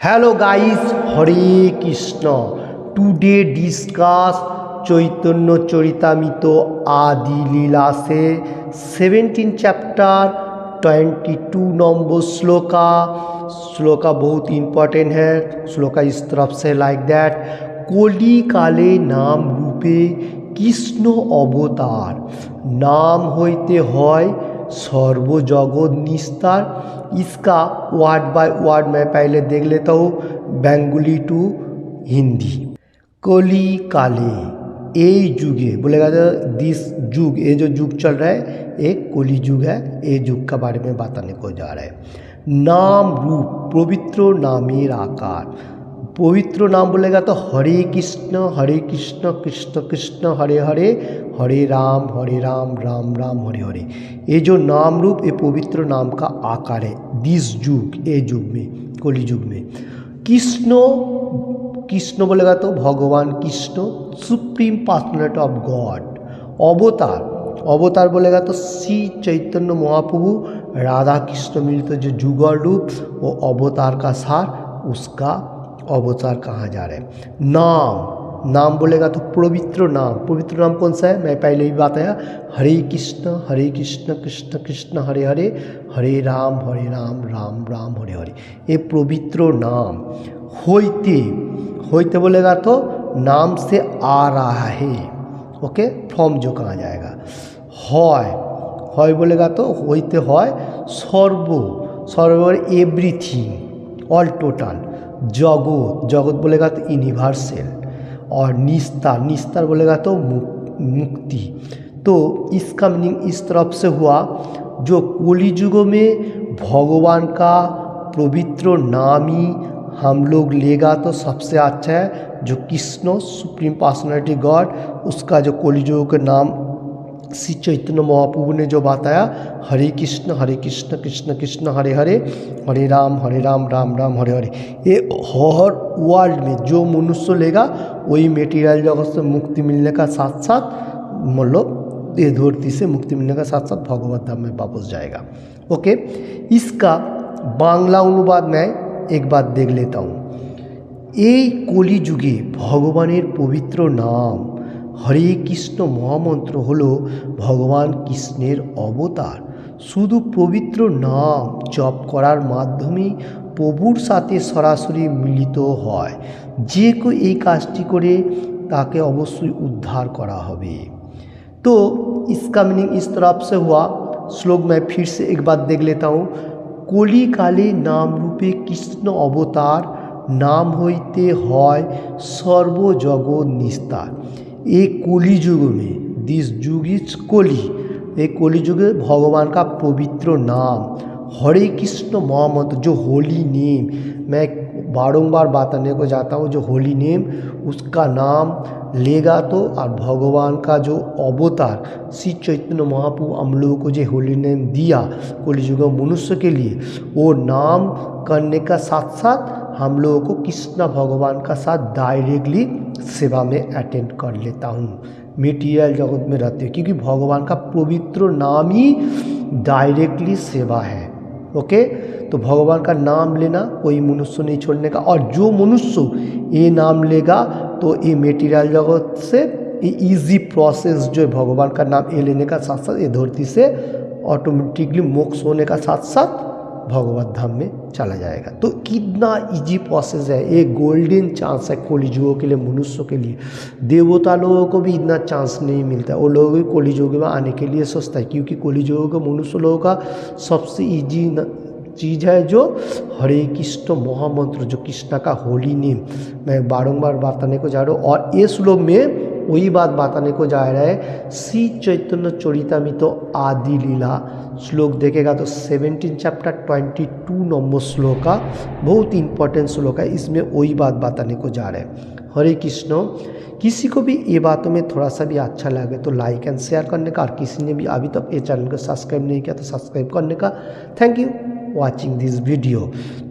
Hello guys, हरे Krishna. Today discuss चैतन्य चरितामृत आदि लीला से 17 chapter 22 number shloka बहुत इम्पोर्टेंट है। श्लोका इस तरफ से लाइक दैट, कली काले नाम रूपे कृष्ण अवतार, नाम होते হয় सर्वजगत निस्तार। इसका वर्ड बाय वर्ड मैं पहले देख लेता हूँ, बेंगली टू हिंदी। कली काले, ये युगे बोलेगा तो दिस युग, ये जो युग चल रहा है ये कली युग है। ये युग का बारे में बताने को जा रहा है। नाम रूप, पवित्र नामेर आकार। पवित्र नाम बोलेगा तो हरे कृष्ण कृष्ण कृष्ण हरे हरे, हरे राम राम राम हरे हरे। ये जो नाम रूप, ये पवित्र नाम का आकार है दिस युग, ये युग में, कली युग में। कृष्ण, कृष्ण बोलेगा तो भगवान Krishna, supreme personality of God. अवतार, अवतार बोलेगा तो श्री चैतन्य महाप्रभु राधा कृष्ण मिलित जो जुगल रूप, वो अवतार का सार, उसका अवतार कहा जा रहा है। नाम, नाम बोलेगा तो पवित्र नाम। पवित्र नाम कौन सा है, मैं पहले ही बताया, हरे कृष्ण कृष्ण कृष्ण हरे हरे, हरे राम राम राम हरे हरे। ये पवित्र नाम। होइते, होइते बोलेगा तो नाम से आ रहा है, ओके, फ्रॉम जो कहा जाएगा। হয়, হয় बोलेगा तो होइते হয় सर्व, सर्व एवरीथिंग, ऑल टोटल। जगत, जगत बोलेगा तो यूनिवर्सल। और निस्तार, निस्तार बोलेगा तो मुक्ति। तो इसका मीनिंग इस तरफ से हुआ, जो कली युग में भगवान का पवित्र नाम ही हम लोग लेगा तो सबसे अच्छा है। जो कृष्ण सुप्रीम पर्सनालिटी गॉड, उसका जो कली युग का नाम श्री चैतन्य महाप्रभु ने जो बताया, हरे कृष्ण कृष्ण कृष्ण हरे हरे, हरे राम राम राम हरे हरे। ये हर वर्ल्ड में जो मनुष्य लेगा वही मेटीरियल जगत से मुक्ति मिलने का साथ साथ, मतलब ये धरती से मुक्ति मिलने का साथ साथ भगवत धाम में वापस जाएगा। ओके, इसका बांग्ला अनुवाद मैं एक बात देख लेता हूँ। এই কলি যুগে ভগবানের পবিত্র নাম হরে কৃষ্ণ মহামন্ত্র হলো ভগবান কৃষ্ণের অবতার। শুধু পবিত্র নাম জপ করার মাধ্যমে প্রভুর সাথে সরাসরি মিলিত হয়। যে কেউ এই কাজটি করে তাকে অবশ্যই উদ্ধার করা হবে। तो इसका मीनिंग इस तरफ से हुआ। श्लोक मैं फिर से एक बात देख लेता हूँ। कली काले नाम रूपे कृष्ण अवतार, नाम होते হয় सर्वजगत निस्तार। एक कली युग में, दिस युग इज कली, एक कली युग भगवान का पवित्र नाम हरे कृष्ण महामंत्र, जो होली नेम, मैं बारंबार बताने को जाता हूँ, जो होली नेम, उसका नाम लेगा तो, और भगवान का जो अवतार श्री चैतन्य महाप्रभु हम लोगों को जो होली नेम दिया कली युग मनुष्य के लिए, वो नाम करने का साथ साथ हम लोगों को कृष्ण भगवान का साथ डायरेक्टली सेवा में अटेंड कर लेता हूँ मेटीरियल जगत में रहते हुए, क्योंकि भगवान का पवित्र नाम ही डायरेक्टली सेवा है। ओके, तो भगवान का नाम लेना कोई मनुष्य नहीं छोड़ने का। और जो मनुष्य ये नाम लेगा तो ये मेटीरियल जगत से ये इजी प्रोसेस, जो भगवान का नाम ये लेने का साथ साथ ये धरती से ऑटोमेटिकली मोक्ष होने का साथ साथ भगवत धाम में चला जाएगा। तो कितना इजी प्रोसेस है, ये गोल्डन चांस है कली युग के लिए, मनुष्य के लिए। देवता लोगों को भी इतना चांस नहीं मिलता है, वो लोग भी कली युग में आने के लिए सोचता है, क्योंकि कली युग का मनुष्य लोगों का सबसे इजी चीज़ है जो हरे कृष्ण महामंत्र, जो कृष्ण का होली नेम, मैं बारंबार बताने को जा रहा हूँ। और ये श्लोक में वही बात बताने को जा रहा है, श्री चैतन्य चरितामृत आदि लीला। श्लोक देखेगा तो 17 चैप्टर 22 नंबर श्लोक का बहुत इंपॉर्टेंट श्लोक है। इसमें वही बात बताने को जा रहे हैं। हरे कृष्ण। किसी को भी ये बातों में थोड़ा सा भी अच्छा लगे तो लाइक एंड शेयर करने का, और किसी ने भी अभी तक ये चैनल को सब्सक्राइब नहीं किया तो सब्सक्राइब करने का। Thank you watching this video.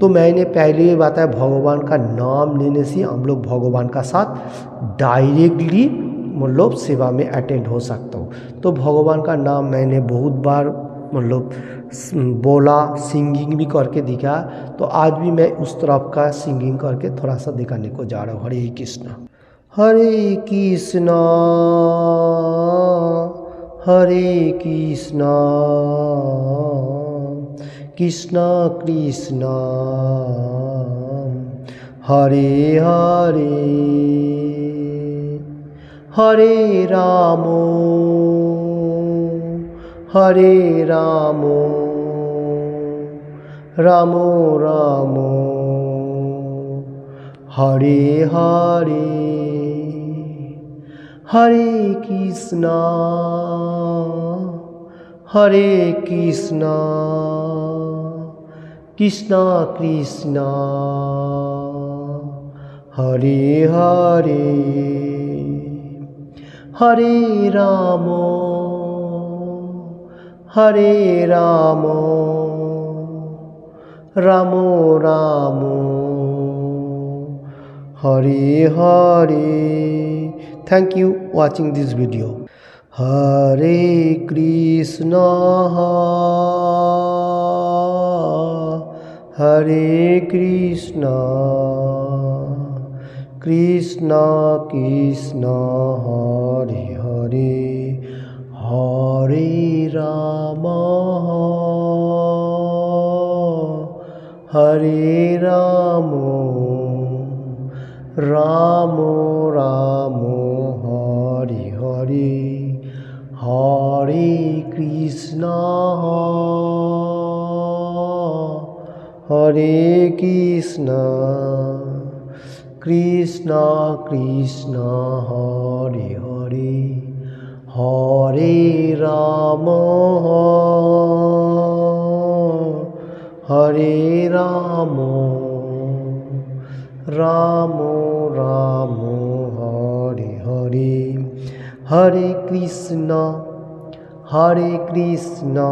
तो मैंने पहले ही बताया, भगवान का नाम लेने से हम लोग भगवान का साथ डायरेक्टली मतलब सेवा में अटेंड हो सकता हूँ। तो भगवान का नाम मैंने बहुत बार मतलब बोला, सिंगिंग भी करके दिखा। तो आज भी मैं उस तरफ का सिंगिंग करके थोड़ा सा दिखाने को जा रहा हूँ। हरे कृष्णा। हरे कृष्णा हरे कृष्णा कृष्णा कृष्णा हरे हरे हरे राम राम राम हरे हरे हरे कृष्णा कृष्णा कृष्णा हरे हरे हरे राम राम राम हरे हरे। Thank you watching this video. Hare Krishna Hare Krishna Krishna Krishna Hare Hare Hare Rama Hare Rama Ram Ram Hare Hare Hare Krishna Krishna Krishna Hare Hare Hare Ram Ram Ram Hare Hare Hare Krishna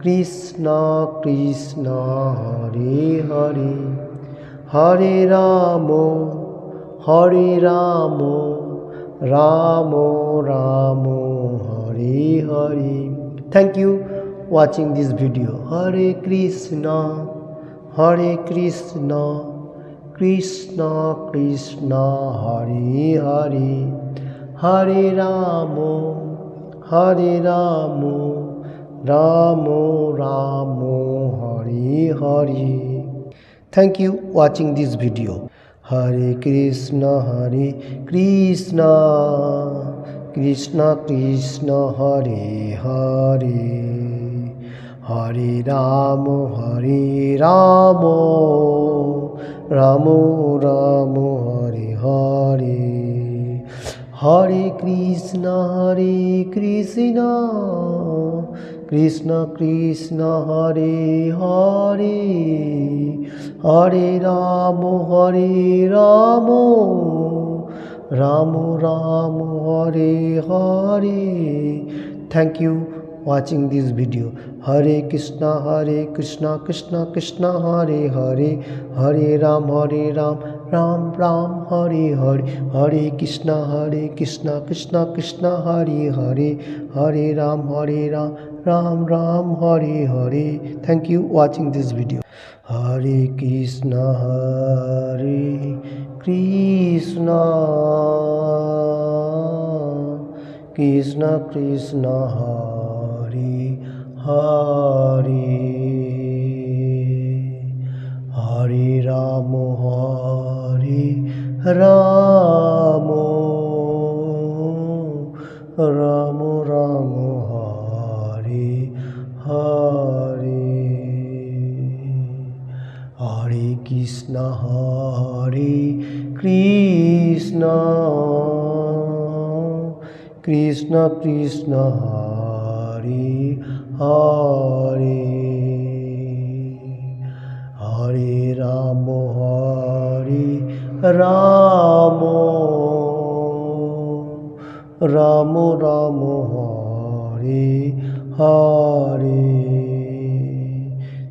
Krishna Krishna Hare Hare Hare Ram Ram Ram Hare Hare. Thank you watching this video. Hare Krishna Krishna Krishna Hare Hare Hare Ramo Ramo Ramo Hare Hare। Thank you watching this video. Hare Krishna Krishna Krishna Hare Hare Hare Ramo Ramo Ramo Hare Hare Hare Krishna Krishna Krishna Hare Hare Hare Ramo Ramo Ramo Hare Hare। Thank you watching this video. Hare Krishna Krishna Krishna Hare Hare Hare Ram Ram Ram Hare Hare Hare Krishna Krishna Krishna Hare Hare Hare Ram Ram Ram Hare Hare। Thank you watching this video. Hare Krishna Krishna Krishna Hare Hare Hare Ram Ram Ram Hare Hare Hare Krishna Krishna Krishna Hare Hare Hare Ram Ram Ram Hare Hare।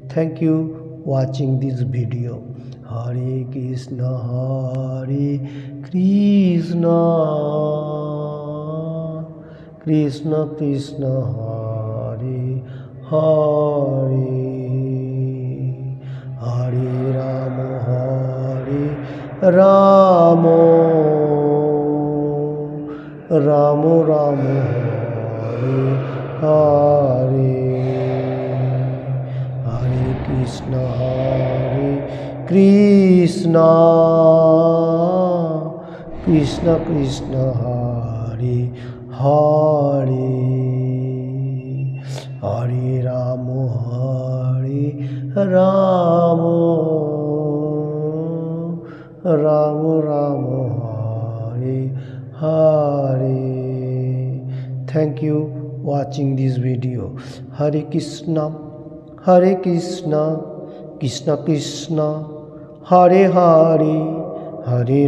Thank you watching this video. Hare Krishna Krishna Krishna Hare Hare Hare Ram Ram Ram Hare Hare Hare Krishna Krishna Krishna Krishna Hare Hare Hare Ram Ram Ram Ram Hare Hare. Thank you watching this video. Hare Krishna Krishna Krishna Hare Hare Hare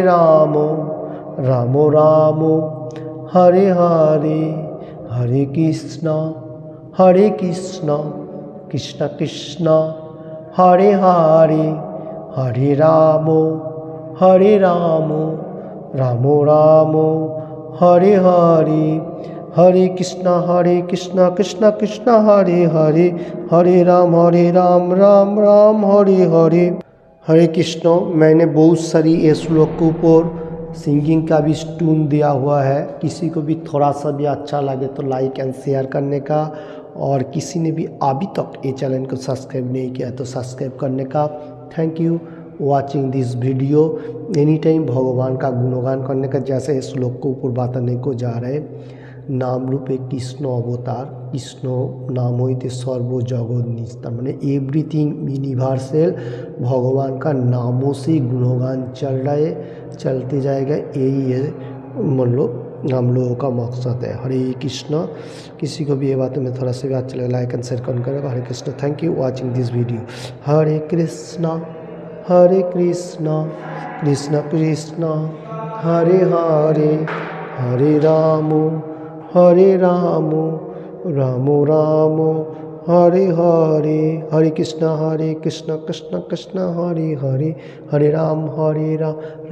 Ramo Ramo Ramo Hare Hare Hare Krishna Krishna Krishna Hare Hare Hare Ramo Ramo Ramo Hare Hare Hare Krishna Krishna Krishna Hare Hare Hare Ram Ram Ram Hare Hare। हरे कृष्ण। मैंने बहुत सारी ये श्लोक के ऊपर singing का भी tune दिया हुआ है, किसी को भी थोड़ा सा भी अच्छा लगे तो लाइक एंड शेयर करने का, और किसी ने भी अभी तक ये चैनल को सब्सक्राइब नहीं किया तो सब्सक्राइब करने का। Thank you watching this video. Any time भगवान का गुणगान करने का, जैसे इस श्लोक के ऊपर बताने को जा रहे। नाम रूपे कृष्ण अवतार, कृष्ण नाम होते सर्व जगत निस्तार, मैंने एवरीथिंग यूनिवर्सल, भगवान का नामों से गुणगान चल रहा है, चलते जाएगा। यही है मतलब हम लोगों का मकसद है। हरे कृष्ण। किसी को भी ये बात में थोड़ा सा भी अच्छा लगे लाइक एंड शेयर करेगा। Hare Krishna. Thank you watching this video. Hare Krishna Krishna Krishna Hare Hare Hare Ram Ram Ram Hare Hare Hare Krishna Krishna Krishna Hare Hare Hare Ram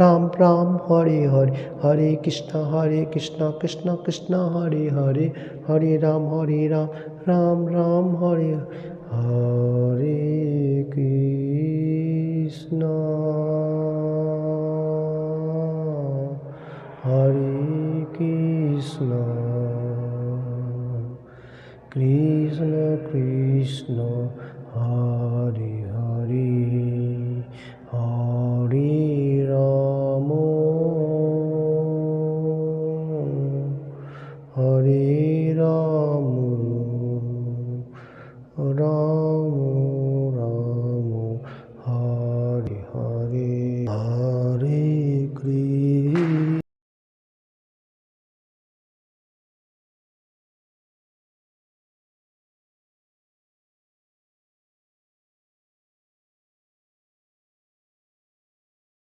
Ram Ram Hare Hare Hare Krishna Krishna Krishna Hare Hare Hare Ram Ram Ram Hare Hare Krishna Hare Krishna Krishna Krishna